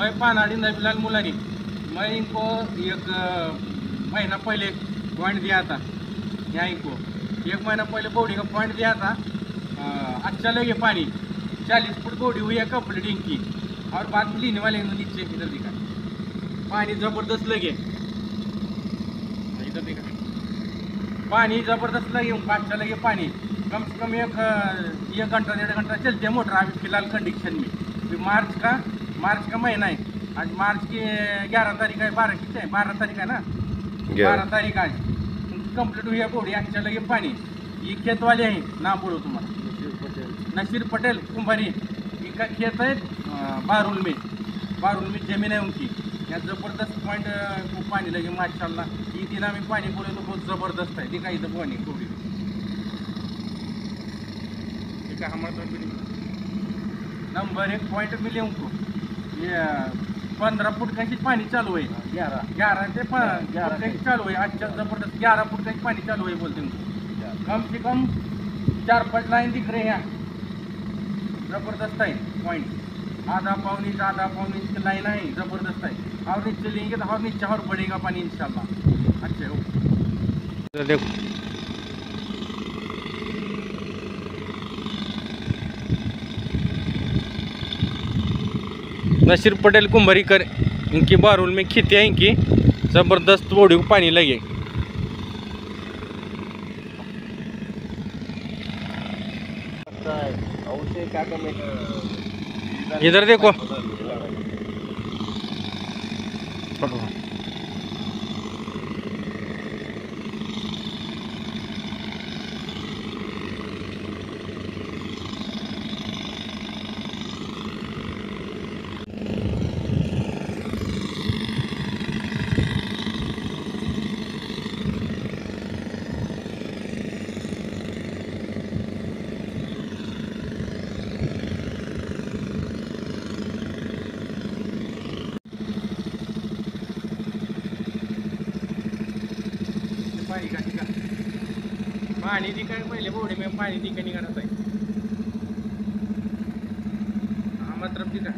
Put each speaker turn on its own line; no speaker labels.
मैं पानाड़ी नबीलाल मुलानी। मैं इनको एक महीना पहले पॉइंट दिया था। यहाँ इनको 1 महीना पहले बॉडी का पॉइंट दिया था। अच्छा लगे पानी 40 फुट बॉडी हुई है कंप्लीट इनकी। और बाद में लेने वाले नीचे इधर दिखा पानी ज़बरदस्त लगे, इधर देखा पानी ज़बरदस्त लगे, अच्छा लगे पानी। कम से कम एक घंटा 1.5 घंटा चलते हैं मोटर अभी फिलहाल कंडीशन में। अभी मार्च का महीना है। आज मार्च की 11 तारीख है, 12 तारीख है ना, 12 तारीख आज कंप्लीट हुई है बॉडी। अच्छा लगे पानी। ये खेत वाले हैं, नाम बोलो तुम्हारा नसीर पटेल कुंभारी। इनका खेत है बारुल में जमीन है उनकी। यहाँ ज़बरदस्त पॉइंट को पानी लगे माशाल्लाह। ये दिन में पानी बोले तो बहुत ज़बरदस्त है। दिखा इधर पानी बॉडी देखा हमारा नंबर 1 पॉइंट मिले उनको। ये 15 फुट का पानी चालू है, 11 से 15 चालू है। अच्छा ज़बरदस्त 11 फुट का पानी चालू है बोलते उनको। कम से कम 4-5 लाइन दिख रहे हैं यहाँ। ज़बरदस्त है पॉइंट। आधा पौन इंच की लाइन है, ज़बरदस्त है। और नीचे लेंगे तो और नीचे और बढ़ेगा पानी इंशाल्लाह। अच्छा ओके देखो नसीर पटेल कुंभारी कर इनकी बारुल में खेती है इनकी। ज़बरदस्त बॉडी को पानी लगे। इधर देखो पानी दिखा पहले बॉडी में पानी दिखा निकलता है। हाँ मतलब दिखा